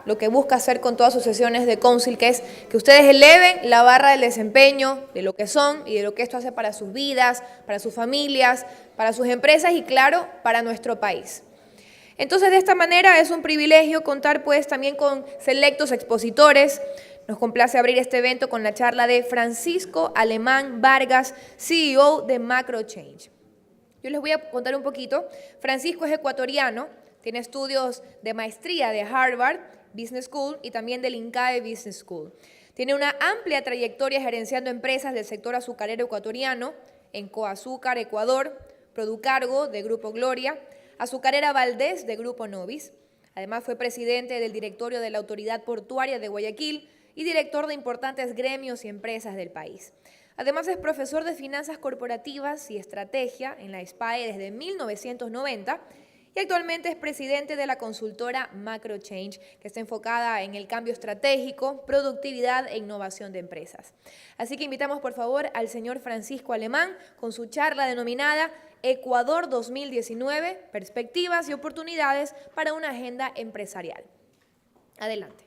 lo que busca hacer con todas sus sesiones de council, que es que ustedes eleven la barra del desempeño, de lo que son y de lo que esto hace para sus vidas, para sus familias, para sus empresas y, claro, para nuestro país. Entonces, de esta manera es un privilegio contar pues también con selectos expositores. Nos complace abrir este evento con la charla de Francisco Alemán Vargas, CEO de MacroChange. Yo les voy a contar un poquito. Francisco es ecuatoriano, tiene estudios de maestría de Harvard Business School y también del INCAE Business School. Tiene una amplia trayectoria gerenciando empresas del sector azucarero ecuatoriano, en Coazúcar, Ecuador, Producargo, de Grupo Gloria, Azucarera Valdés, de Grupo Novis. Además fue presidente del directorio de la Autoridad Portuaria de Guayaquil y director de importantes gremios y empresas del país. Además es profesor de Finanzas Corporativas y Estrategia en la SPAE desde 1990 y actualmente es presidente de la consultora MacroChange, que está enfocada en el cambio estratégico, productividad e innovación de empresas. Así que invitamos por favor al señor Francisco Alemán con su charla denominada Ecuador 2019, perspectivas y oportunidades para una agenda empresarial. Adelante.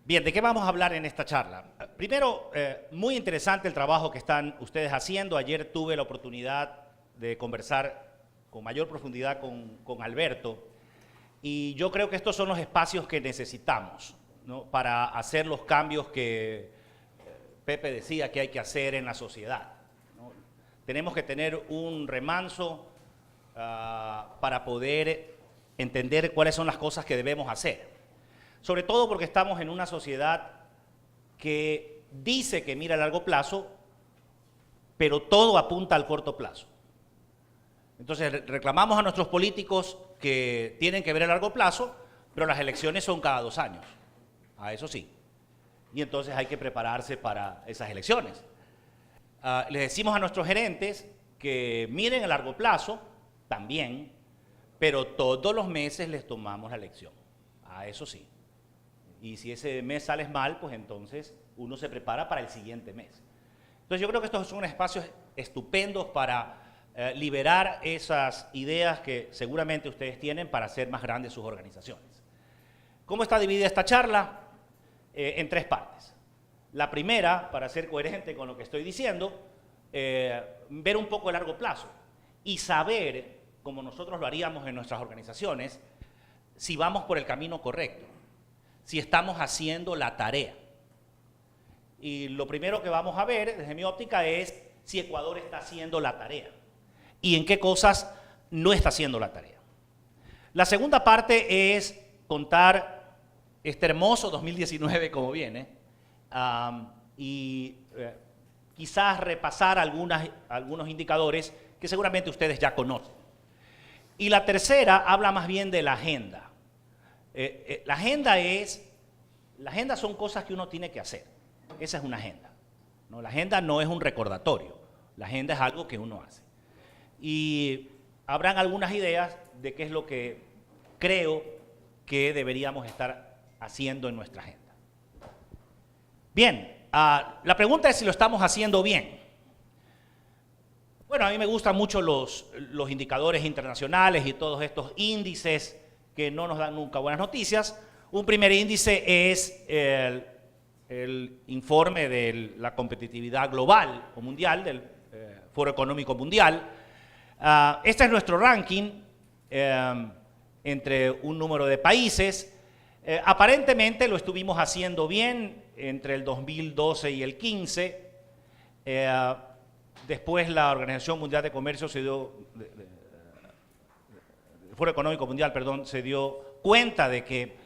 Bien, ¿de qué vamos a hablar en esta charla? Primero, muy interesante el trabajo que están ustedes haciendo. Ayer tuve la oportunidad de conversar con mayor profundidad con Alberto y yo creo que estos son los espacios que necesitamos, ¿no?, para hacer los cambios que Pepe decía que hay que hacer en la sociedad, ¿no? Tenemos que tener un remanso para poder entender cuáles son las cosas que debemos hacer. Sobre todo porque estamos en una sociedad que dice que mira a largo plazo, pero todo apunta al corto plazo. Entonces reclamamos a nuestros políticos que tienen que ver a largo plazo, pero las elecciones son cada 2 años, a eso sí. Y entonces hay que prepararse para esas elecciones. Les decimos a nuestros gerentes que miren a largo plazo también, pero todos los meses les tomamos la lección, a eso sí. Y si ese mes sales mal, pues entonces uno se prepara para el siguiente mes. Entonces yo creo que estos son espacios estupendos para liberar esas ideas que seguramente ustedes tienen para hacer más grandes sus organizaciones. ¿Cómo está dividida esta charla? En 3 partes. La primera, para ser coherente con lo que estoy diciendo, ver un poco a largo plazo y saber, como nosotros lo haríamos en nuestras organizaciones, si vamos por el camino correcto, si estamos haciendo la tarea. Y lo primero que vamos a ver, desde mi óptica, es si Ecuador está haciendo la tarea y en qué cosas no está haciendo la tarea. La segunda parte es contar este hermoso 2019 como viene y quizás repasar algunos indicadores que seguramente ustedes ya conocen. Y la tercera habla más bien de la agenda. La agenda son cosas que uno tiene que hacer. Esa es una agenda, ¿no? La agenda no es un recordatorio. La agenda es algo que uno hace. Y habrán algunas ideas de qué es lo que creo que deberíamos estar haciendo en nuestra agenda. Bien, la pregunta es si lo estamos haciendo bien. Bueno, a mí me gustan mucho los indicadores internacionales y todos estos índices que no nos dan nunca buenas noticias. Un primer índice es el informe de la competitividad global o mundial del Foro Económico Mundial. Este es nuestro ranking entre un número de países. Aparentemente lo estuvimos haciendo bien entre el 2012 y el 15. Después la Organización Mundial de Comercio se dio, el Foro Económico Mundial, perdón, se dio cuenta de que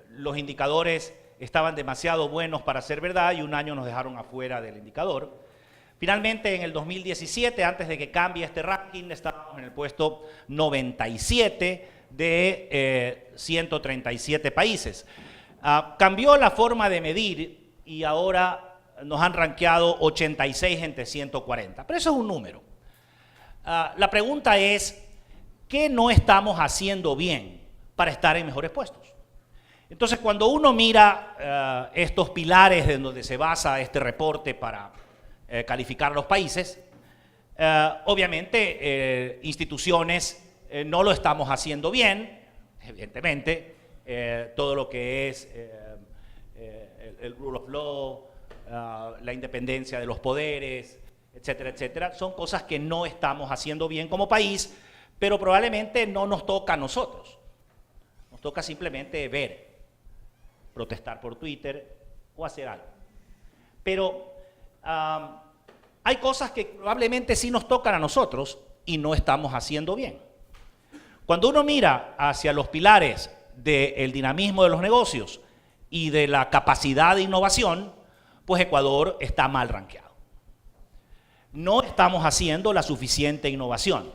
los indicadores estaban demasiado buenos para ser verdad y un año nos dejaron afuera del indicador. Finalmente, en el 2017, antes de que cambie este ranking, estábamos en el puesto 97 de 137 países. Cambió la forma de medir y ahora nos han rankeado 86 entre 140, pero eso es un número. La pregunta es, ¿qué no estamos haciendo bien para estar en mejores puestos? Entonces, cuando uno mira estos pilares en donde se basa este reporte para calificar a los países, obviamente instituciones no lo estamos haciendo bien, evidentemente, todo lo que es el rule of law, la independencia de los poderes, etcétera, etcétera, son cosas que no estamos haciendo bien como país, pero probablemente no nos toca a nosotros. Nos toca simplemente ver, protestar por Twitter o hacer algo. Pero hay cosas que probablemente sí nos tocan a nosotros y no estamos haciendo bien. Cuando uno mira hacia los pilares del dinamismo de los negocios y de la capacidad de innovación, pues Ecuador está mal rankeado. No estamos haciendo la suficiente innovación.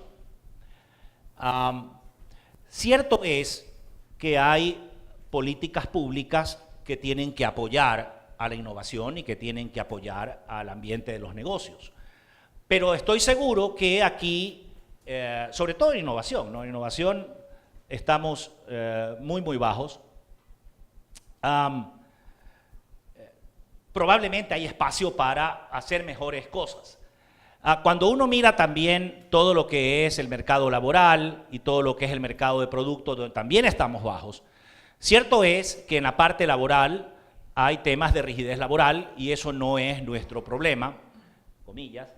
Cierto es que hay políticas públicas que tienen que apoyar a la innovación y que tienen que apoyar al ambiente de los negocios. Pero estoy seguro que aquí, sobre todo en innovación, ¿no? En innovación estamos muy bajos. Probablemente hay espacio para hacer mejores cosas. Cuando uno mira también todo lo que es el mercado laboral y todo lo que es el mercado de productos, donde también estamos bajos, cierto es que en la parte laboral hay temas de rigidez laboral y eso no es nuestro problema, comillas,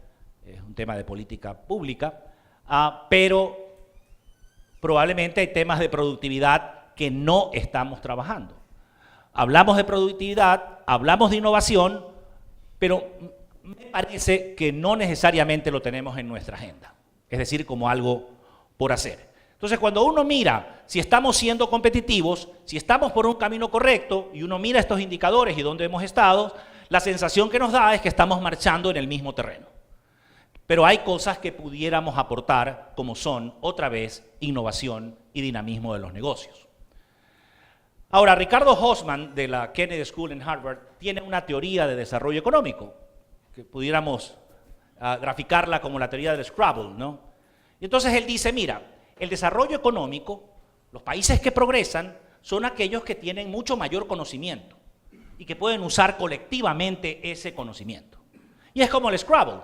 es un tema de política pública, pero probablemente hay temas de productividad que no estamos trabajando. Hablamos de productividad, hablamos de innovación, pero me parece que no necesariamente lo tenemos en nuestra agenda, es decir, como algo por hacer. Entonces, cuando uno mira si estamos siendo competitivos, si estamos por un camino correcto, y uno mira estos indicadores y dónde hemos estado, la sensación que nos da es que estamos marchando en el mismo terreno. Pero hay cosas que pudiéramos aportar, como son, otra vez, innovación y dinamismo de los negocios. Ahora, Ricardo Hossmann, de la Kennedy School en Harvard, tiene una teoría de desarrollo económico, que pudiéramos graficarla como la teoría del Scrabble, ¿no? Y entonces él dice, mira, el desarrollo económico, los países que progresan, son aquellos que tienen mucho mayor conocimiento y que pueden usar colectivamente ese conocimiento. Y es como el Scrabble.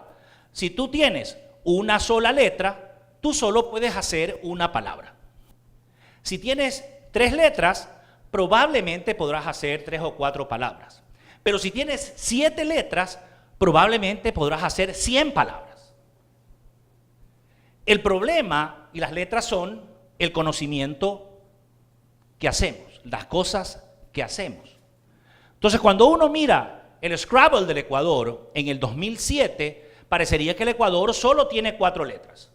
Si tú tienes una sola letra, tú solo puedes hacer una palabra. Si tienes 3 letras, probablemente podrás hacer 3 o 4 palabras. Pero si tienes 7 letras, probablemente podrás hacer 100 palabras. El problema y las letras son el conocimiento que hacemos, las cosas que hacemos. Entonces, cuando uno mira el Scrabble del Ecuador en el 2007, parecería que el Ecuador solo tiene 4 letras.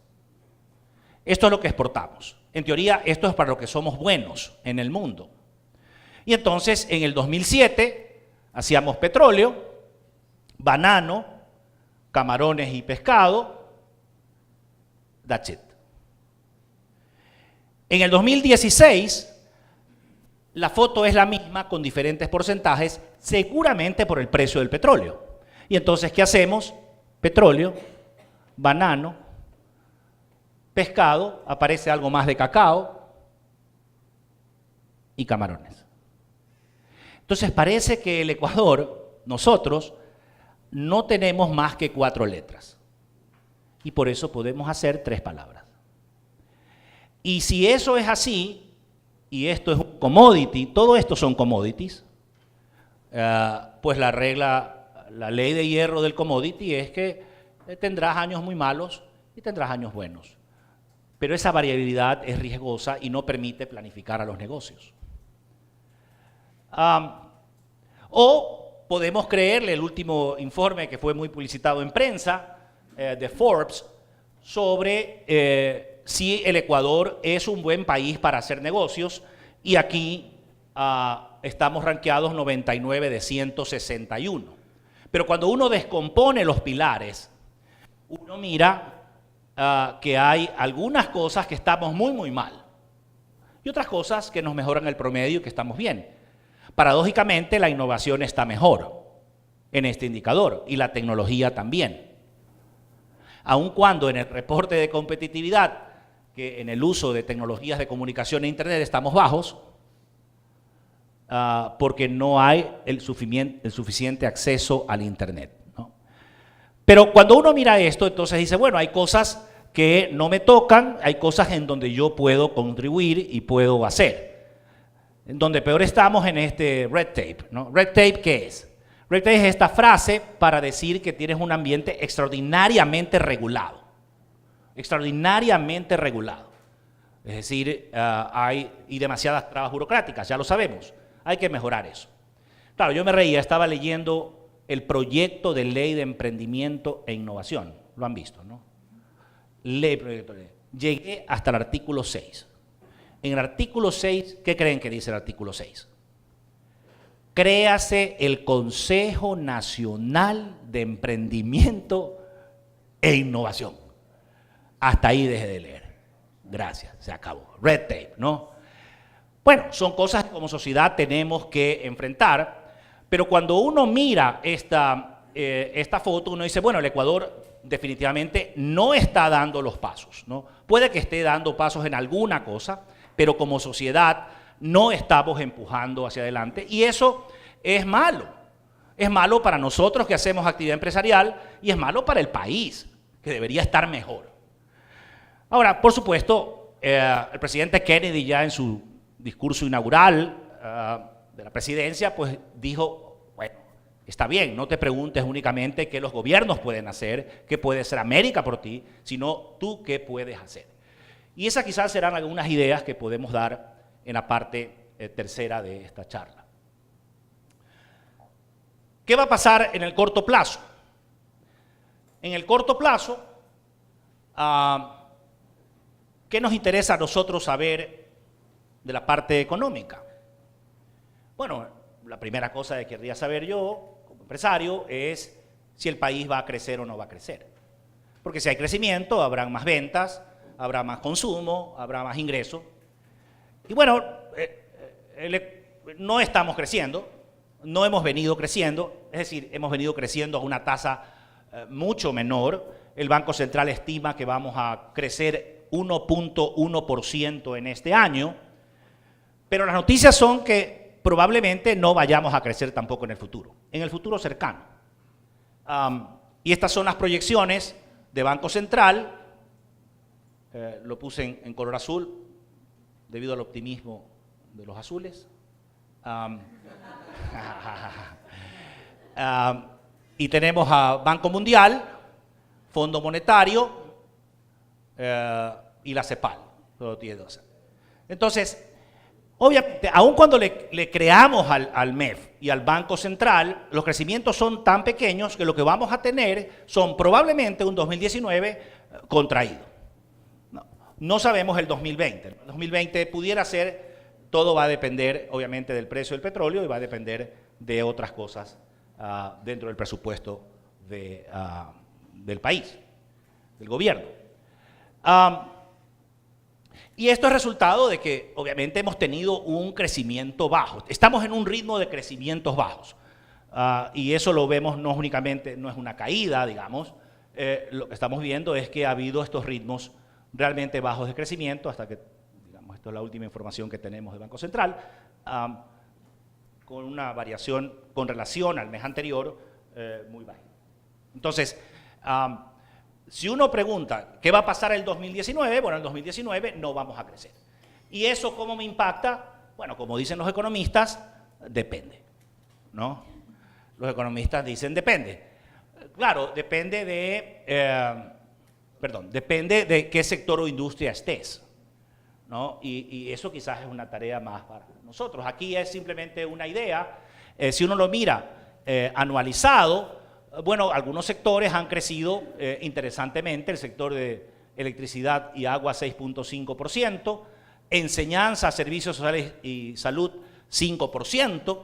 Esto es lo que exportamos. En teoría, esto es para lo que somos buenos en el mundo. Y entonces, en el 2007, hacíamos petróleo, banano, camarones y pescado, that's it. En el 2016, la foto es la misma con diferentes porcentajes, seguramente por el precio del petróleo. Y entonces, ¿qué hacemos? Petróleo, banano, pescado, aparece algo más de cacao y camarones. Entonces, parece que el Ecuador, nosotros, no tenemos más que 4 letras. Y por eso podemos hacer 3 palabras. Y si eso es así, y esto es un commodity, todo esto son commodities, pues la ley de hierro del commodity es que tendrás años muy malos y tendrás años buenos. Pero esa variabilidad es riesgosa y no permite planificar a los negocios. O podemos creerle el último informe que fue muy publicitado en prensa de Forbes sobre si el Ecuador es un buen país para hacer negocios, y aquí estamos rankeados 99 de 161. Pero cuando uno descompone los pilares, uno mira que hay algunas cosas que estamos muy mal y otras cosas que nos mejoran el promedio y que estamos bien. Paradójicamente, la innovación está mejor en este indicador y la tecnología también. Aun cuando en el reporte de competitividad, que en el uso de tecnologías de comunicación e Internet estamos bajos, porque no hay el suficiente acceso al Internet, ¿no? Pero cuando uno mira esto, entonces dice, bueno, hay cosas que no me tocan, hay cosas en donde yo puedo contribuir y puedo hacer. En donde peor estamos en este red tape, ¿no? ¿Red tape qué es? Red tape es esta frase para decir que tienes un ambiente extraordinariamente regulado. Extraordinariamente regulado. Es decir, hay demasiadas trabas burocráticas, ya lo sabemos. Hay que mejorar eso. Claro, yo me reía, estaba leyendo el proyecto de ley de emprendimiento e innovación. Lo han visto, ¿no? Proyecto de ley. Llegué hasta el artículo 6. En el artículo 6, ¿qué creen que dice el artículo 6? Créase el Consejo Nacional de Emprendimiento e Innovación. Hasta ahí dejé de leer. Gracias, se acabó. Red tape, ¿no? Bueno, son cosas que como sociedad tenemos que enfrentar, pero cuando uno mira esta foto, uno dice, bueno, el Ecuador definitivamente no está dando los pasos, ¿no? Puede que esté dando pasos en alguna cosa, pero como sociedad no estamos empujando hacia adelante y eso es malo. Es malo para nosotros que hacemos actividad empresarial y es malo para el país, que debería estar mejor. Ahora, por supuesto, el presidente Kennedy ya en su discurso inaugural de la presidencia, pues dijo, bueno, está bien, no te preguntes únicamente qué los gobiernos pueden hacer, qué puede hacer América por ti, sino tú qué puedes hacer. Y esas quizás serán algunas ideas que podemos dar en la parte tercera de esta charla. ¿Qué va a pasar en el corto plazo? En el corto plazo, ¿qué nos interesa a nosotros saber de la parte económica? Bueno, la primera cosa que querría saber yo, como empresario, es si el país va a crecer o no va a crecer. Porque si hay crecimiento, habrán más ventas, habrá más consumo, habrá más ingresos. Y bueno, no estamos creciendo, no hemos venido creciendo, es decir, hemos venido creciendo a una tasa mucho menor. El Banco Central estima que vamos a crecer 1.1% en este año, pero las noticias son que probablemente no vayamos a crecer tampoco en el futuro cercano. Y estas son las proyecciones de Banco Central, lo puse en color azul debido al optimismo de los azules. Y tenemos a Banco Mundial, Fondo Monetario y la CEPAL. Entonces, obviamente, aun cuando le creamos al MEF y al Banco Central, los crecimientos son tan pequeños que lo que vamos a tener son probablemente un 2019 contraído. No sabemos el 2020. El 2020 pudiera ser, todo va a depender obviamente del precio del petróleo y va a depender de otras cosas dentro del presupuesto del país, del gobierno. Y esto es resultado de que obviamente hemos tenido un crecimiento bajo. Estamos en un ritmo de crecimientos bajos. Y eso lo vemos no únicamente, no es una caída, digamos. Lo que estamos viendo es que ha habido estos ritmos realmente bajos de crecimiento hasta que, digamos, esto es la última información que tenemos del Banco Central, con una variación con relación al mes anterior muy baja. Entonces, si uno pregunta, ¿qué va a pasar el 2019? Bueno, en el 2019 no vamos a crecer. ¿Y eso cómo me impacta? Bueno, como dicen los economistas, depende, ¿no? Los economistas dicen depende. Claro, depende de qué sector o industria estés, ¿no? Y eso quizás es una tarea más para nosotros. Aquí es simplemente una idea. Si uno lo mira anualizado, bueno, algunos sectores han crecido interesantemente, el sector de electricidad y agua 6.5%, enseñanza, servicios sociales y salud 5%,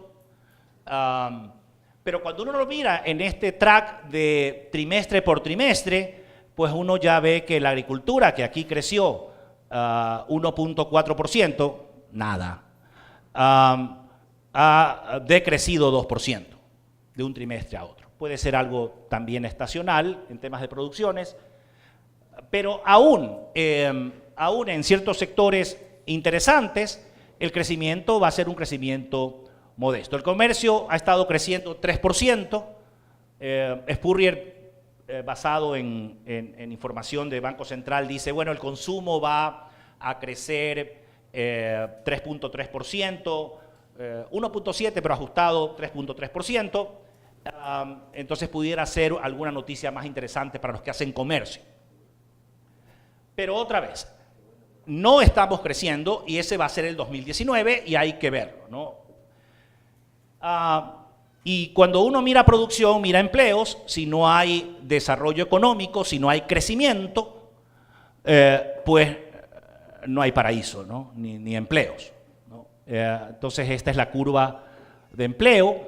pero cuando uno lo mira en este track de trimestre por trimestre, pues uno ya ve que la agricultura, que aquí creció 1.4%, nada, ha decrecido 2% de un trimestre a otro. Puede ser algo también estacional en temas de producciones, Pero aún en ciertos sectores interesantes, el crecimiento va a ser un crecimiento modesto. El comercio ha estado creciendo 3%, Spurrier, basado en información de Banco Central, dice, bueno, el consumo va a crecer 3.3%, 1.7%, pero ajustado 3.3%, entonces pudiera ser alguna noticia más interesante para los que hacen comercio. Pero otra vez, no estamos creciendo y ese va a ser el 2019 y hay que verlo, ¿no? Y cuando uno mira producción, mira empleos, si no hay desarrollo económico, si no hay crecimiento, pues no hay paraíso, ¿no? Ni empleos, ¿no? Entonces esta es la curva de empleo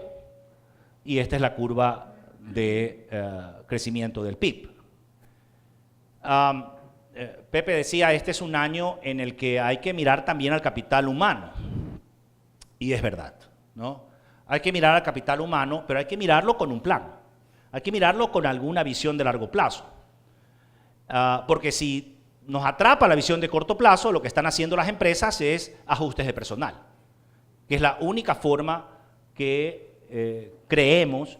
y esta es la curva de crecimiento del PIB. Pepe decía, este es un año en el que hay que mirar también al capital humano. Y es verdad, ¿no? Hay que mirar al capital humano, pero hay que mirarlo con un plan. Hay que mirarlo con alguna visión de largo plazo. Porque si nos atrapa la visión de corto plazo, lo que están haciendo las empresas es ajustes de personal, que es la única forma que creemos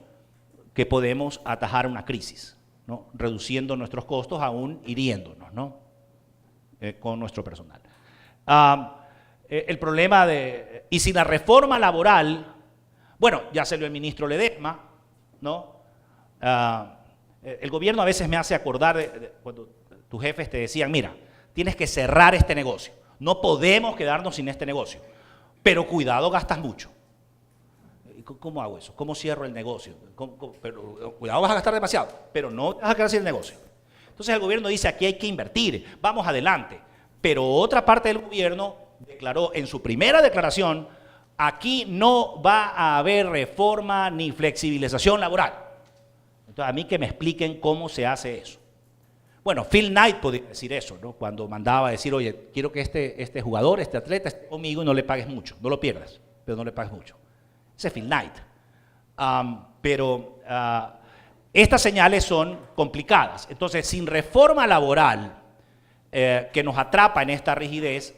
que podemos atajar una crisis, ¿no? Reduciendo nuestros costos, aún hiriéndonos, ¿no? Con nuestro personal. El problema y si la reforma laboral, bueno, ya salió el ministro Ledesma, ¿no? El gobierno a veces me hace acordar de cuando tus jefes te decían, mira, tienes que cerrar este negocio, no podemos quedarnos sin este negocio, pero cuidado, gastas mucho. ¿Cómo hago eso? ¿Cómo cierro el negocio? Pero, cuidado, vas a gastar demasiado, pero no te vas a quedar sin el negocio. Entonces el gobierno dice, aquí hay que invertir, vamos adelante. Pero otra parte del gobierno declaró en su primera declaración, aquí no va a haber reforma ni flexibilización laboral. Entonces a mí que me expliquen cómo se hace eso. Bueno, Phil Knight podía decir eso, ¿no? Cuando mandaba a decir, oye, quiero que este jugador, este atleta esté conmigo y no le pagues mucho, no lo pierdas, pero no le pagues mucho. Ese es Phil Knight. Pero estas señales son complicadas. Entonces, sin reforma laboral que nos atrapa en esta rigidez,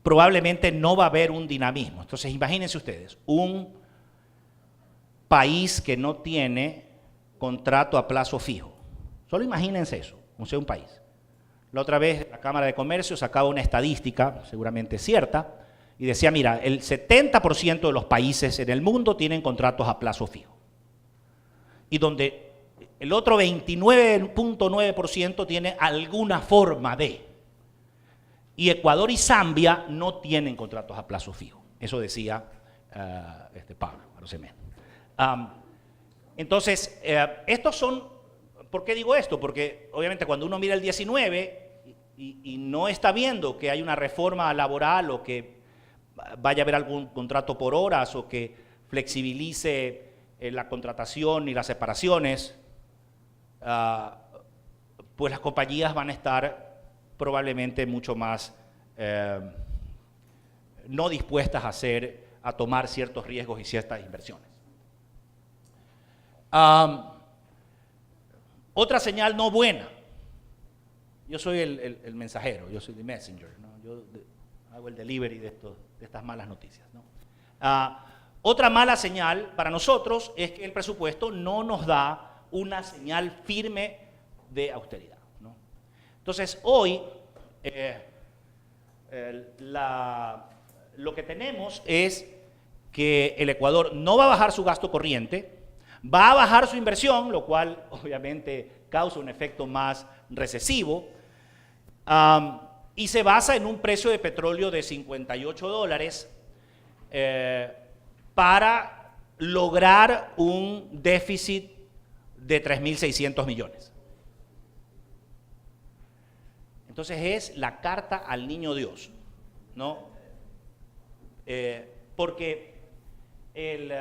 probablemente no va a haber un dinamismo. Entonces, imagínense ustedes, un país que no tiene contrato a plazo fijo. Solo imagínense eso, o sea, un país. La otra vez la Cámara de Comercio sacaba una estadística, seguramente cierta, y decía, mira, el 70% de los países en el mundo tienen contratos a plazo fijo. Y donde el otro 29.9% tiene alguna forma de. Y Ecuador y Zambia no tienen contratos a plazo fijo. Eso decía Pablo Arosemena. Entonces, estos son, ¿por qué digo esto? Porque obviamente cuando uno mira el 19 y no está viendo que hay una reforma laboral o que vaya a haber algún contrato por horas o que flexibilice la contratación y las separaciones, pues las compañías van a estar probablemente mucho más no dispuestas a tomar ciertos riesgos y ciertas inversiones. Otra señal no buena. Yo soy el mensajero, yo soy el messenger, ¿no? Yo hago el delivery de estas malas noticias, ¿no? Otra mala señal para nosotros es que el presupuesto no nos da una señal firme de austeridad, ¿no? Entonces, hoy lo que tenemos es que el Ecuador no va a bajar su gasto corriente, va a bajar su inversión, lo cual obviamente causa un efecto más recesivo, y se basa en un precio de petróleo de $58 para lograr un déficit de 3.600 millones. Entonces es la carta al niño Dios, ¿no? Porque el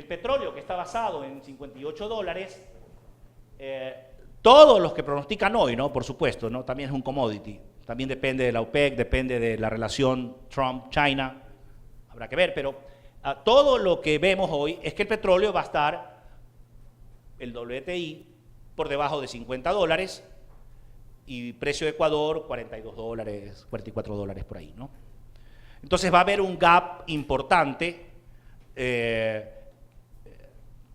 petróleo que está basado en $58, todos los que pronostican hoy, ¿no? Por supuesto, ¿no? También es un commodity, también depende de la OPEC, depende de la relación Trump-China, habrá que ver, pero todo lo que vemos hoy es que el petróleo va a estar el WTI por debajo de $50 y precio de Ecuador $42, $44 por ahí, ¿no? Entonces va a haber un gap importante que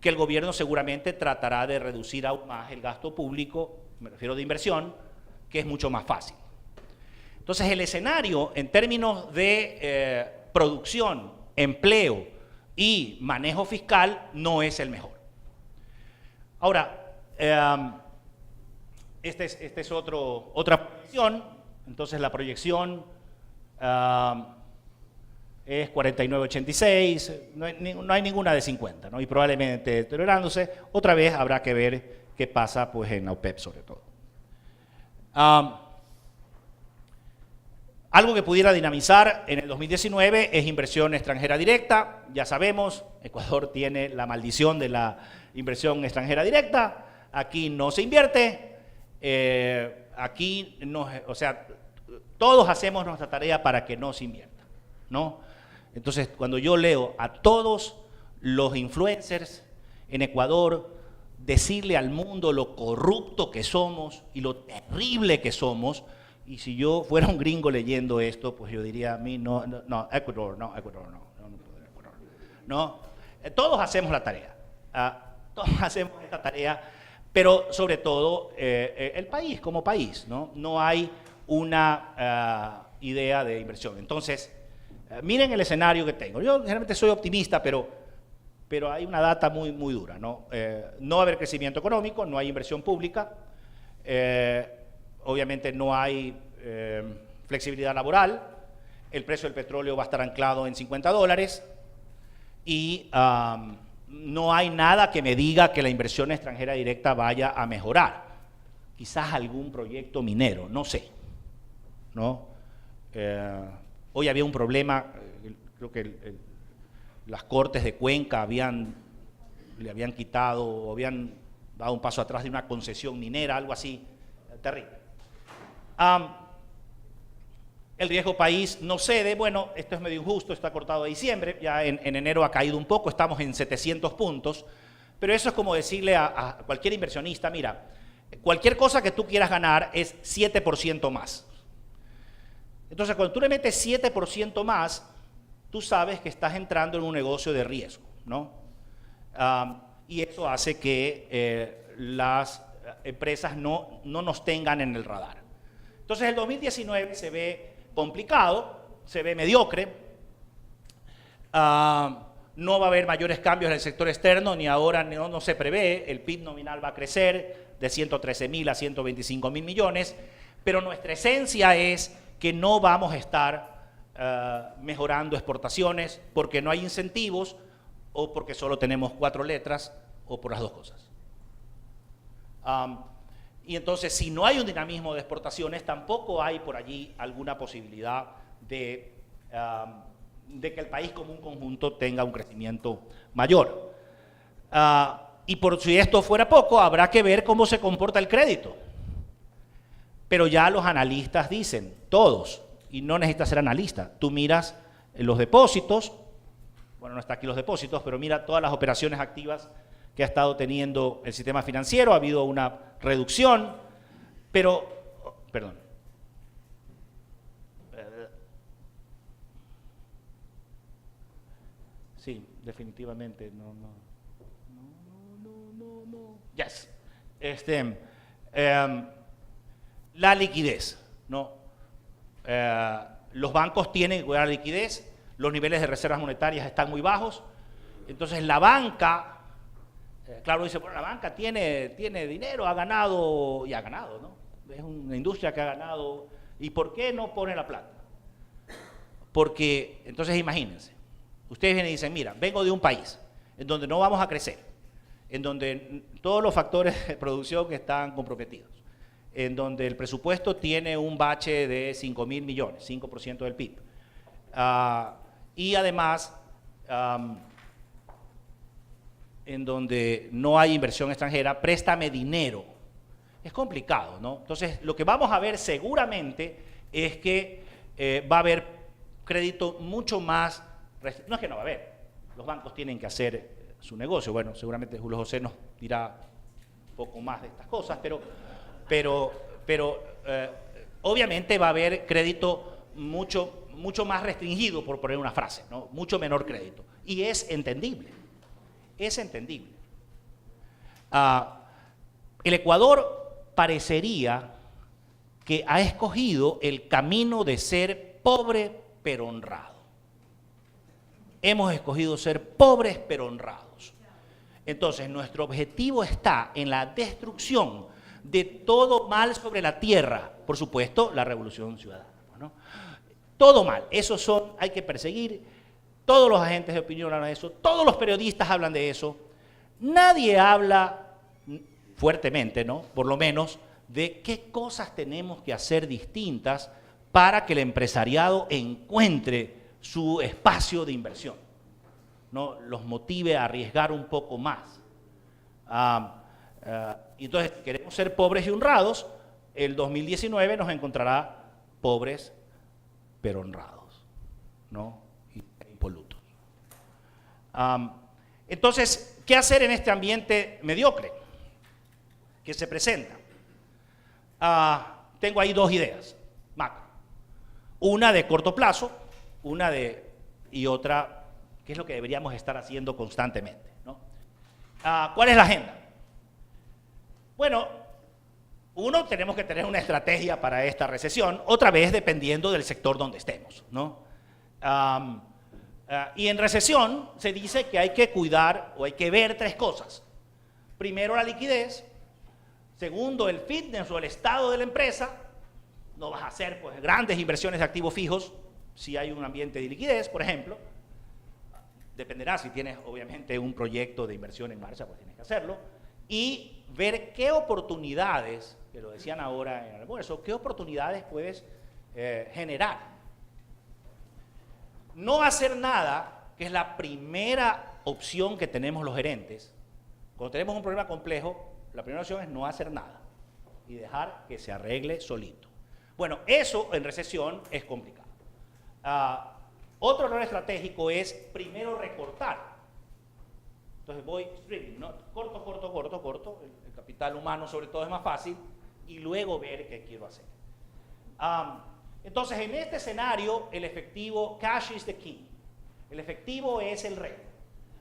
el gobierno seguramente tratará de reducir aún más el gasto público, me refiero de inversión, que es mucho más fácil. Entonces el escenario en términos de producción, empleo y manejo fiscal no es el mejor. Ahora, esta es otra proyección. Entonces la proyección es 49.86, no hay ninguna de 50, ¿no? Y probablemente deteriorándose. Otra vez habrá que ver qué pasa pues, en la OPEP sobre todo. Algo que pudiera dinamizar en el 2019 es inversión extranjera directa. Ya sabemos, Ecuador tiene la maldición de la inversión extranjera directa. Aquí no se invierte. Aquí no, o sea, todos hacemos nuestra tarea para que no se invierta, ¿no? Entonces, cuando yo leo a todos los influencers en Ecuador decirle al mundo lo corrupto que somos y lo terrible que somos, y si yo fuera un gringo leyendo esto, pues yo diría a mí, Ecuador, no. Todos hacemos la tarea, todos hacemos esta tarea, pero sobre todo el país como país, ¿no? No hay una idea de inversión. Entonces, miren el escenario que tengo. Yo generalmente soy optimista, pero hay una data muy dura, ¿no? No va a haber crecimiento económico, no hay inversión pública, obviamente no hay flexibilidad laboral, el precio del petróleo va a estar anclado en $50 y no hay nada que me diga que la inversión extranjera directa vaya a mejorar. Quizás algún proyecto minero, no sé, ¿no? Hoy había un problema, creo que las Cortes de Cuenca le habían quitado o habían dado un paso atrás de una concesión minera, algo así, terrible. El riesgo país no cede. Bueno, esto es medio injusto, está cortado a diciembre, ya en enero ha caído un poco, estamos en 700 puntos, pero eso es como decirle a cualquier inversionista, mira, cualquier cosa que tú quieras ganar es 7% más. Entonces, cuando tú le metes 7% más, tú sabes que estás entrando en un negocio de riesgo, ¿no? Y eso hace que las empresas no nos tengan en el radar. Entonces, el 2019 se ve complicado, se ve mediocre, no va a haber mayores cambios en el sector externo, ni ahora no se prevé, el PIB nominal va a crecer de 113.000 a 125.000 millones, pero nuestra esencia es que no vamos a estar mejorando exportaciones porque no hay incentivos o porque solo tenemos 4 letras o por las dos cosas. Y entonces, si no hay un dinamismo de exportaciones, tampoco hay por allí alguna posibilidad de que el país como un conjunto tenga un crecimiento mayor. Y por si esto fuera poco, habrá que ver cómo se comporta el crédito. Pero ya los analistas dicen, todos, y no necesitas ser analista, tú miras los depósitos, bueno, no está aquí los depósitos, pero mira todas las operaciones activas que ha estado teniendo el sistema financiero, ha habido una reducción, pero, perdón, sí, definitivamente, no, yes, la liquidez, ¿no? Los bancos tienen que cuidar la liquidez, los niveles de reservas monetarias están muy bajos, entonces la banca, claro, dice, bueno, la banca tiene dinero, ha ganado, ¿no? Es una industria que ha ganado, ¿y por qué no pone la plata? Porque, entonces imagínense, ustedes vienen y dicen, mira, vengo de un país en donde no vamos a crecer, en donde todos los factores de producción están comprometidos, en donde el presupuesto tiene un bache de 5.000 millones, 5% del PIB. Y además, en donde no hay inversión extranjera, préstame dinero. Es complicado, ¿no? Entonces, lo que vamos a ver seguramente es que va a haber crédito mucho más, no es que no va a haber, los bancos tienen que hacer su negocio. Bueno, seguramente Julio José nos dirá poco más de estas cosas, pero obviamente va a haber crédito mucho más restringido, por poner una frase, ¿no? Mucho menor crédito. Y es entendible, es entendible. El Ecuador parecería que ha escogido el camino de ser pobre pero honrado. Hemos escogido ser pobres pero honrados. Entonces, nuestro objetivo está en la destrucción de todo mal sobre la tierra. Por supuesto, la revolución ciudadana, ¿no? Todo mal, hay que perseguir. Todos los agentes de opinión hablan de eso, todos los periodistas hablan de eso. Nadie habla fuertemente, ¿no? Por lo menos, de qué cosas tenemos que hacer distintas para que el empresariado encuentre su espacio de inversión, ¿no? Los motive a arriesgar un poco más. Entonces, queremos ser pobres y honrados. El 2019 nos encontrará pobres pero honrados, ¿no? Impolutos. Entonces, ¿qué hacer en este ambiente mediocre que se presenta? Tengo ahí dos ideas macro. Una de corto plazo, y otra, que es lo que deberíamos estar haciendo constantemente, ¿no? ¿Cuál es la agenda? Bueno, tenemos que tener una estrategia para esta recesión, otra vez dependiendo del sector donde estemos, ¿no? Y en recesión se dice que hay que cuidar o hay que ver tres cosas. Primero, la liquidez. Segundo, el fitness o el estado de la empresa. No vas a hacer pues grandes inversiones de activos fijos si hay un ambiente de liquidez, por ejemplo. Dependerá, si tienes obviamente un proyecto de inversión en marcha, pues tienes que hacerlo. Y ver qué oportunidades, que lo decían ahora en el almuerzo, qué oportunidades puedes generar. No hacer nada, que es la primera opción que tenemos los gerentes. Cuando tenemos un problema complejo, la primera opción es no hacer nada y dejar que se arregle solito. Bueno, eso en recesión es complicado. Otro error estratégico es primero recortar. Entonces voy streaming, ¿no? Corto. El capital humano sobre todo es más fácil y luego ver qué quiero hacer. Entonces, en este escenario, el efectivo, cash is the king. El efectivo es el rey.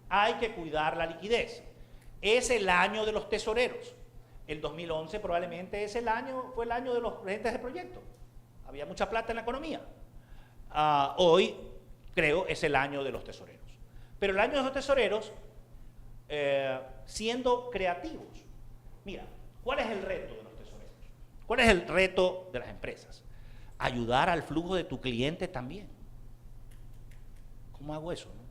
Hay que cuidar la liquidez. Es el año de los tesoreros. El 2011 probablemente fue el año de los gerentes de proyecto. Había mucha plata en la economía. Hoy, creo, es el año de los tesoreros. Pero el año de los tesoreros, siendo creativos. Mira, ¿cuál es el reto de los tesoreros? ¿Cuál es el reto de las empresas? Ayudar al flujo de tu cliente también. ¿Cómo hago eso, no?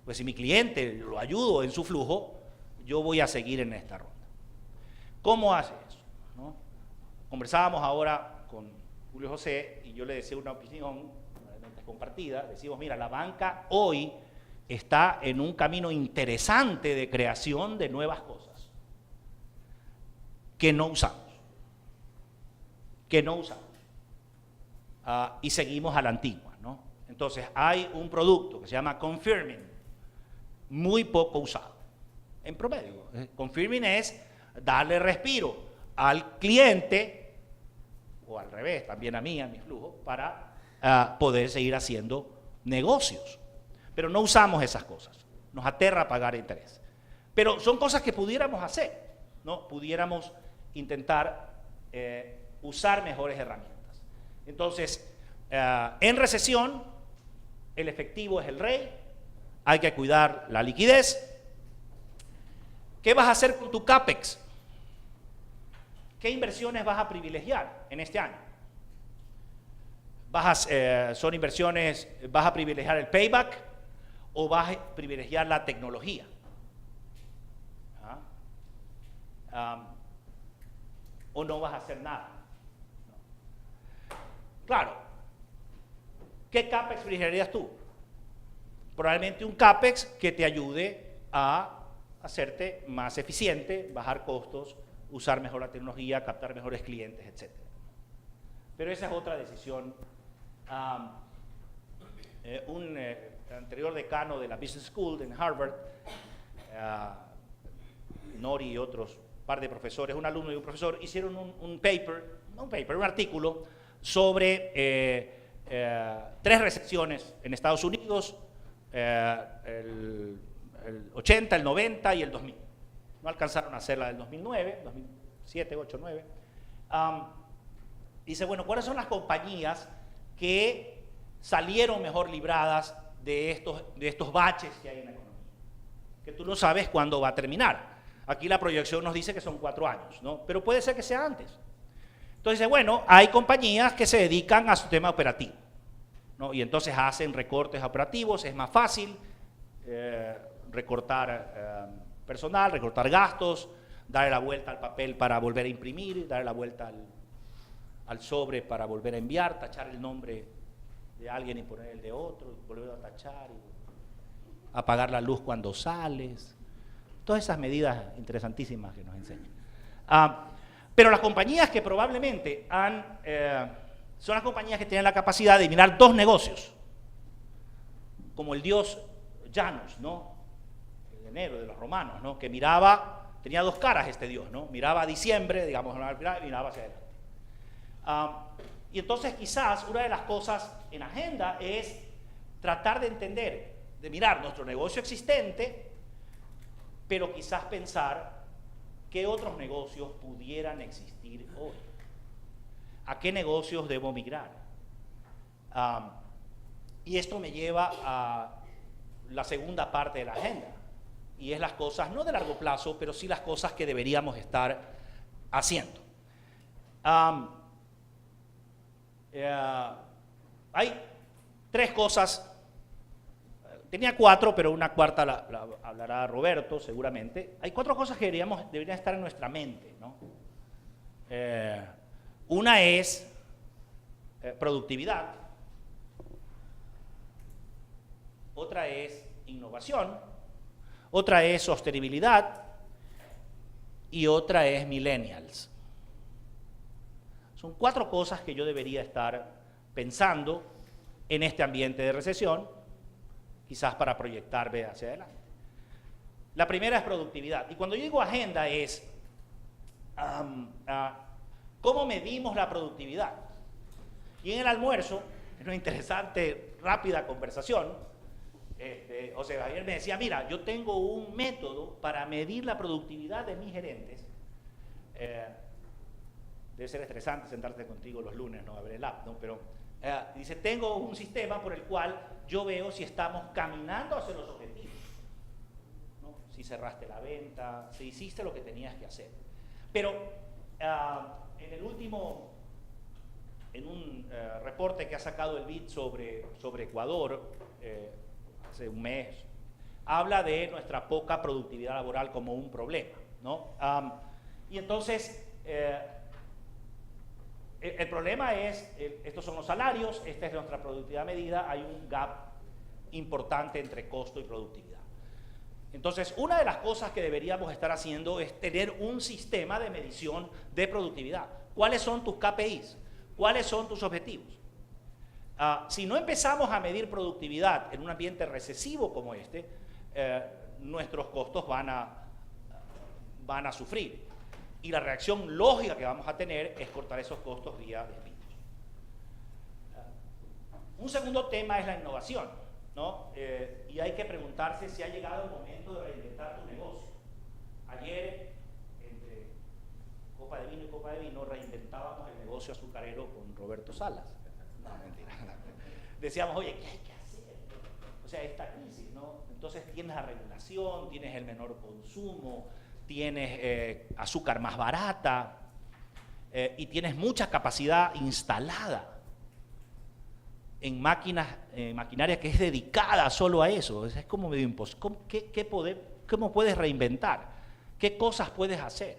Pues si mi cliente lo ayudo en su flujo, yo voy a seguir en esta ronda. ¿Cómo hace eso, no? Conversábamos ahora con Julio José y yo le decía una opinión compartida. Decimos, mira, la banca hoy está en un camino interesante de creación de nuevas cosas que no usamos. Y seguimos a la antigua, ¿no? Entonces, hay un producto que se llama Confirming, muy poco usado, en promedio. Confirming es darle respiro al cliente, o al revés, también a mí, a mi flujo, para poder seguir haciendo negocios. Pero no usamos esas cosas, nos aterra pagar interés. Pero son cosas que pudiéramos hacer, ¿no? Pudiéramos intentar usar mejores herramientas. Entonces, en recesión, el efectivo es el rey, hay que cuidar la liquidez. ¿Qué vas a hacer con tu CAPEX? ¿Qué inversiones vas a privilegiar en este año? ¿Son inversiones, vas a privilegiar el payback o vas a privilegiar la tecnología? ¿O no vas a hacer nada? Claro, ¿qué CAPEX privilegiarías tú? Probablemente un CAPEX que te ayude a hacerte más eficiente, bajar costos, usar mejor la tecnología, captar mejores clientes, etc. Pero esa es otra decisión. Un anterior decano de la Business School en Harvard, Nori y otros par de profesores, un alumno y un profesor, hicieron un artículo sobre 3 recesiones en Estados Unidos, el 80, el 90 y el 2000. No alcanzaron a hacer la del 2009, 2007, 8, 9. Dice, bueno, ¿cuáles son las compañías que salieron mejor libradas de estos baches que hay en la economía? Que tú no sabes cuándo va a terminar. Aquí la proyección nos dice que son 4 años, ¿no? Pero puede ser que sea antes. Entonces, bueno, hay compañías que se dedican a su tema operativo, ¿no? Y entonces hacen recortes operativos, es más fácil recortar personal, recortar gastos, darle la vuelta al papel para volver a imprimir, darle la vuelta al sobre para volver a enviar, tachar el nombre de alguien y poner el de otro, y volver a tachar, y apagar la luz cuando sales. Todas esas medidas interesantísimas que nos enseñan. Pero las compañías que probablemente son las compañías que tienen la capacidad de mirar 2 negocios, como el dios Janus, ¿no? El enero de los romanos, ¿no? Que tenía 2 caras este dios, ¿no? Miraba a diciembre, digamos, y miraba hacia adelante. Y entonces quizás una de las cosas en agenda es tratar de entender, de mirar nuestro negocio existente, pero quizás pensar qué otros negocios pudieran existir hoy. ¿A qué negocios debo migrar? Y esto me lleva a la segunda parte de la agenda, y es las cosas, no de largo plazo, pero sí las cosas que deberíamos estar haciendo. Hay 3 cosas, tenía 4, pero una cuarta la hablará Roberto seguramente. Hay 4 cosas que deberían estar en nuestra mente, ¿no? Una es productividad, otra es innovación, otra es sostenibilidad y otra es millennials. Son 4 cosas que yo debería estar pensando en este ambiente de recesión, quizás para proyectarme hacia adelante. La primera es productividad. Y cuando yo digo agenda es ¿cómo medimos la productividad? Y en el almuerzo, en una interesante, rápida conversación, José Javier me decía, mira, yo tengo un método para medir la productividad de mis gerentes. Debe ser estresante sentarte contigo los lunes, ¿no? A ver el app, ¿no? Pero dice, tengo un sistema por el cual yo veo si estamos caminando hacia los objetivos, ¿no? Si cerraste la venta, si hiciste lo que tenías que hacer. Pero en un reporte que ha sacado el BID sobre Ecuador, hace un mes, habla de nuestra poca productividad laboral como un problema, ¿no? Y entonces, el problema es, estos son los salarios, esta es nuestra productividad medida, hay un gap importante entre costo y productividad. Entonces, una de las cosas que deberíamos estar haciendo es tener un sistema de medición de productividad. ¿Cuáles son tus KPIs? ¿Cuáles son tus objetivos? Si no empezamos a medir productividad en un ambiente recesivo como este, nuestros costos van a sufrir. Y la reacción lógica que vamos a tener es cortar esos costos vía despidos. Un segundo tema es la innovación, ¿no? Y hay que preguntarse si ha llegado el momento de reinventar tu negocio. Ayer, entre Copa de Vino y Copa de Vino, reinventábamos el negocio azucarero con Roberto Salas. No, mentira. Decíamos, oye, ¿qué hay que hacer? O sea, esta crisis, ¿no? Entonces tienes la regulación, tienes el menor consumo, tienes azúcar más barata y tienes mucha capacidad instalada en maquinaria que es dedicada solo a eso. Es como medio imposible. ¿Cómo puedes reinventar? ¿Qué cosas puedes hacer?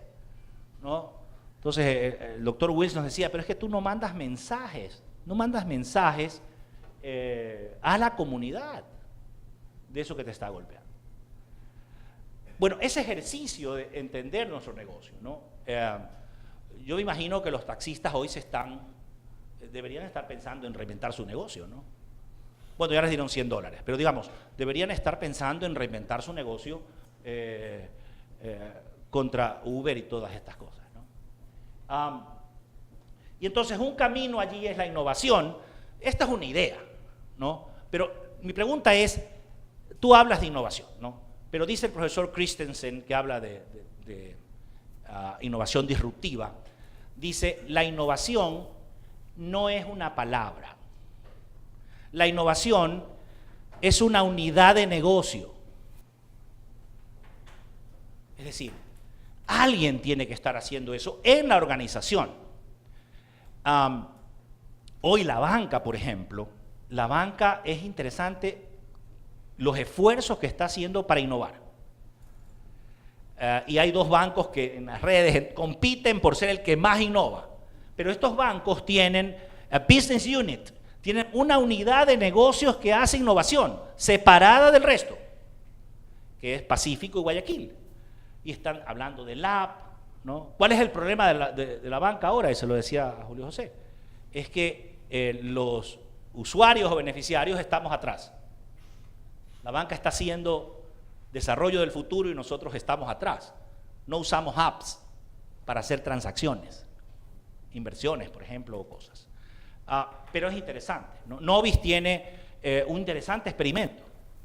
¿No? Entonces el doctor Wills nos decía, pero es que tú no mandas mensajes a la comunidad de eso que te está golpeando. Bueno, ese ejercicio de entender nuestro negocio, ¿no? Yo me imagino que los taxistas hoy deberían estar pensando en reinventar su negocio, ¿no? Bueno, ya les dieron $100, pero digamos, deberían estar pensando en reinventar su negocio contra Uber y todas estas cosas, ¿no? Y entonces un camino allí es la innovación. Esta es una idea, ¿no? Pero mi pregunta es, tú hablas de innovación, ¿no? Pero dice el profesor Christensen, que habla de innovación disruptiva, dice, la innovación no es una palabra. La innovación es una unidad de negocio. Es decir, alguien tiene que estar haciendo eso en la organización. Hoy la banca, por ejemplo, la banca es interesante los esfuerzos que está haciendo para innovar. Y hay dos bancos que en las redes compiten por ser el que más innova. Pero estos bancos tienen a business unit, tienen una unidad de negocios que hace innovación, separada del resto, que es Pacífico y Guayaquil. Y están hablando del app, ¿no? ¿Cuál es el problema de la banca ahora? Y se lo decía a Julio José. Es que los usuarios o beneficiarios estamos atrás. La banca está haciendo desarrollo del futuro y nosotros estamos atrás. No usamos apps para hacer transacciones, inversiones, por ejemplo, o cosas. Pero es interesante, ¿no? Novis tiene un interesante experimento,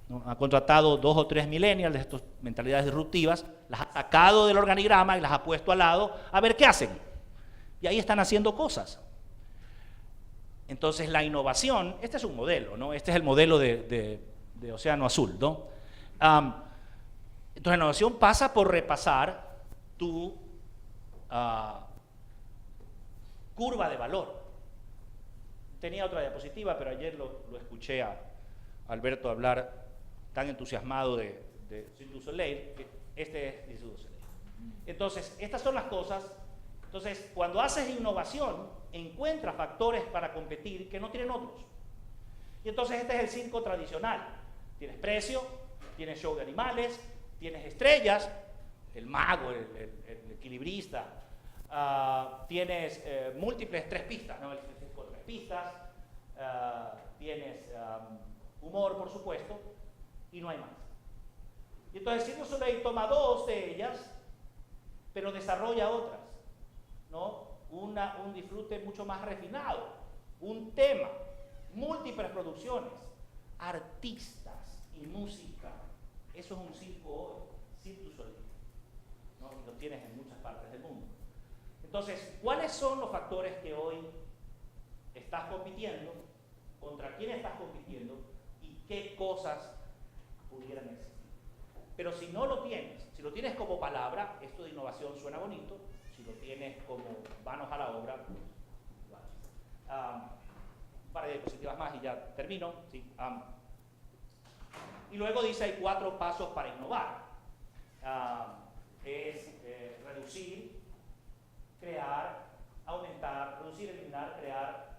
¿no? Ha contratado 2 o 3 millennials de estas mentalidades disruptivas, las ha sacado del organigrama y las ha puesto al lado a ver qué hacen. Y ahí están haciendo cosas. Entonces la innovación, este es un modelo, ¿no? Este es el modelo de Océano Azul, ¿no? Entonces la innovación pasa por repasar tu curva de valor. Tenía otra diapositiva, pero ayer lo escuché a Alberto hablar tan entusiasmado de Cirque du Soleil, que este es Cirque du Soleil. Entonces, estas son las cosas. Entonces, cuando haces innovación, encuentras factores para competir que no tienen otros. Y entonces este es el circo tradicional. Tienes precio, tienes show de animales, tienes estrellas, el mago, el equilibrista, tienes múltiples 3 pistas, ¿no? El circo de 3 pistas, tienes humor, por supuesto, y no hay más. Y entonces Cirque du Soleil toma 2 de ellas, pero desarrolla otras, ¿no? Un disfrute mucho más refinado, un tema, múltiples producciones, artistas y música. Eso es un circo hoy, Cirque du Soleil, ¿no? Y lo tienes en muchas partes del mundo. Entonces, ¿cuáles son los factores que hoy estás compitiendo? ¿Contra quién estás compitiendo? ¿Y qué cosas pudieran existir? Pero si no lo tienes, si lo tienes como palabra, esto de innovación suena bonito. Si lo tienes como manos a la obra, pues un par de diapositivas más y ya termino. ¿Sí? Y luego dice hay 4 pasos para innovar. Es reducir, crear, aumentar, reducir, eliminar, crear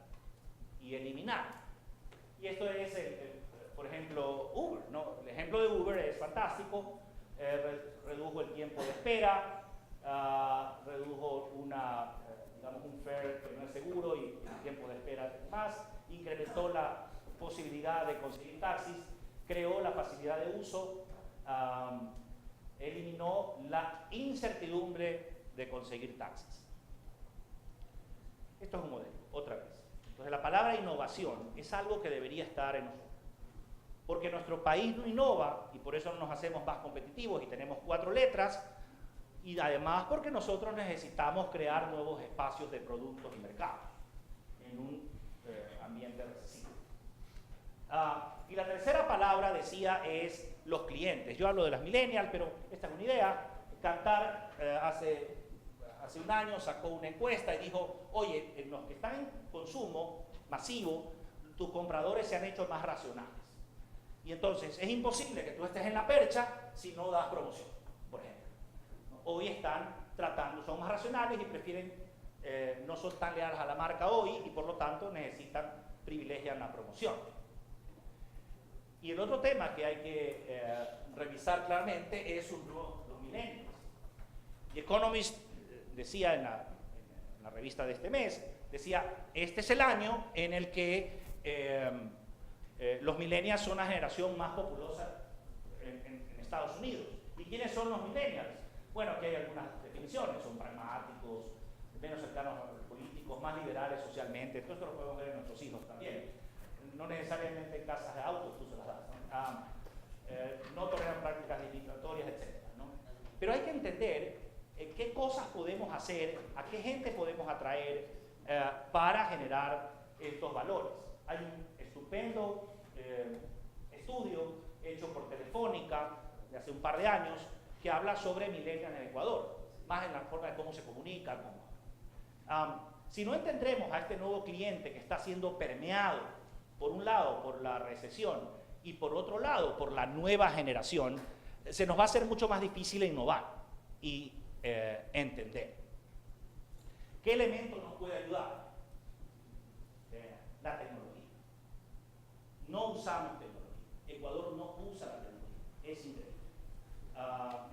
y eliminar. Y esto es, por ejemplo, Uber, ¿no? El ejemplo de Uber es fantástico. Redujo el tiempo de espera, redujo digamos un fare que no es seguro y el tiempo de espera más, incrementó la posibilidad de conseguir taxis, creó la facilidad de uso, eliminó la incertidumbre de conseguir taxis. Esto es un modelo, otra vez. Entonces la palabra innovación es algo que debería estar en nosotros. Porque nuestro país no innova y por eso no nos hacemos más competitivos y tenemos 4 letras, y además porque nosotros necesitamos crear nuevos espacios de productos y mercados en un ambiente recesivo. Y la tercera palabra, decía, es los clientes. Yo hablo de las millennials, pero esta es una idea. Kantar hace un año sacó una encuesta y dijo, oye, en los que están en consumo masivo, tus compradores se han hecho más racionales. Y entonces es imposible que tú estés en la percha si no das promoción, por ejemplo. Hoy están tratando, son más racionales y prefieren, no son tan leales a la marca hoy y por lo tanto privilegian la promoción. Y el otro tema que hay que revisar claramente es los millennials. The Economist decía en la revista de este mes, decía, este es el año en el que los millennials son la generación más populosa en Estados Unidos. ¿Y quiénes son los millennials? Bueno, aquí hay algunas definiciones, son pragmáticos, menos cercanos a los políticos, más liberales socialmente. Todo esto lo podemos ver en nuestros hijos también. No necesariamente en casas de autos tú se las das, ¿no? No toleran prácticas discriminatorias, etc., ¿no? Pero hay que entender qué cosas podemos hacer, a qué gente podemos atraer para generar estos valores. Hay un estupendo estudio hecho por Telefónica de hace un par de años que habla sobre millennials en el Ecuador, más en la forma de cómo se comunican. Si no entendremos a este nuevo cliente que está siendo permeado, por un lado, por la recesión y por otro lado, por la nueva generación, se nos va a hacer mucho más difícil innovar y entender. ¿Qué elemento nos puede ayudar? La tecnología. No usamos tecnología. Ecuador no usa la tecnología. Es increíble.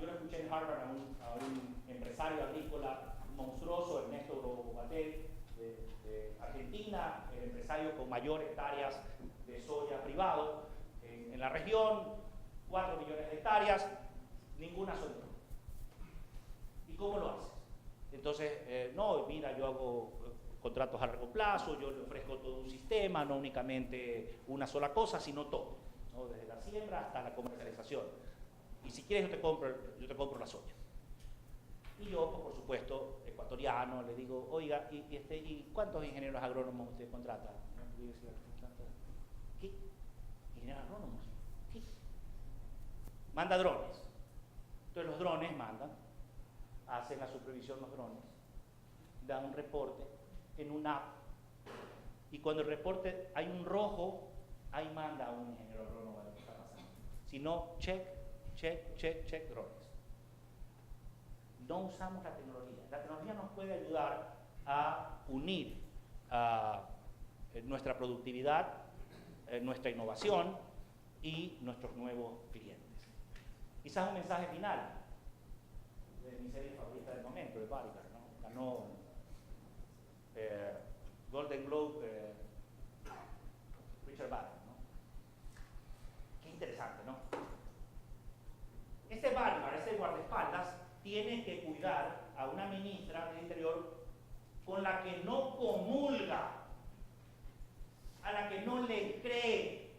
Yo lo escuché en Harvard a un empresario agrícola monstruoso, Ernesto Bogatel, de Argentina, el empresario con mayor hectáreas de soya privado en la región, 4 millones de hectáreas, ninguna soya. ¿Y cómo lo haces? Entonces, no, mira, yo hago contratos a largo plazo, yo le ofrezco todo un sistema, no únicamente una sola cosa, sino todo, ¿no? Desde la siembra hasta la comercialización. Y si quieres yo te compro la soya. Y yo, pues, por supuesto, ecuatoriano, le digo, oiga, ¿y cuántos ingenieros agrónomos usted contrata? ¿Qué? ¿Ingenieros agrónomos? ¿Qué? Manda drones. Entonces los drones mandan, hacen la supervisión los drones, dan un reporte en una app. Y cuando el reporte hay un rojo, ahí manda a un ingeniero agrónomo a lo que está pasando. Si no, check, drones. No usamos la tecnología. La tecnología nos puede ayudar a unir nuestra productividad, nuestra innovación y nuestros nuevos clientes. Quizás un mensaje final de mi serie favorita del momento, de Bodyguard, ¿no? Ganó Golden Globe Richard Barron, ¿no? Qué interesante, ¿no? Este Bodyguard, este guardaespaldas, tiene que cuidar a una ministra del Interior con la que no comulga, a la que no le cree,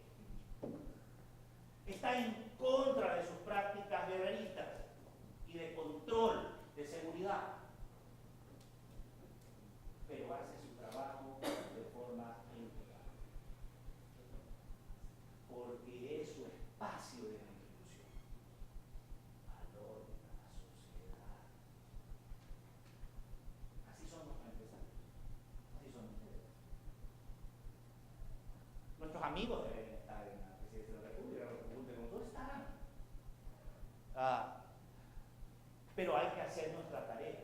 está en contra de sus prácticas guerreristas y de control, de seguridad, pero hace su trabajo de forma impecable, porque es su espacio de contribución al orden, a la sociedad. Así son nuestros empresarios, así son ustedes. Nuestros amigos deben estar en la presidencia de la República, como todos estarán. Pero hay que hacer nuestra tarea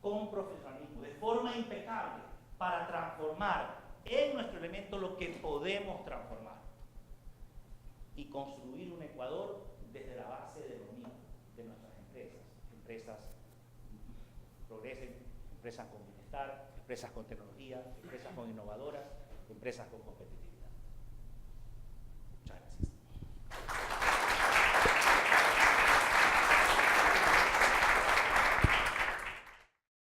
con profesionalismo, de forma impecable, para transformar en nuestro elemento lo que podemos transformar y construir un Ecuador desde la base de lo mismo, de nuestras empresas progresen, empresas con bienestar, empresas con tecnología, empresas con innovadoras, empresas con competitividad.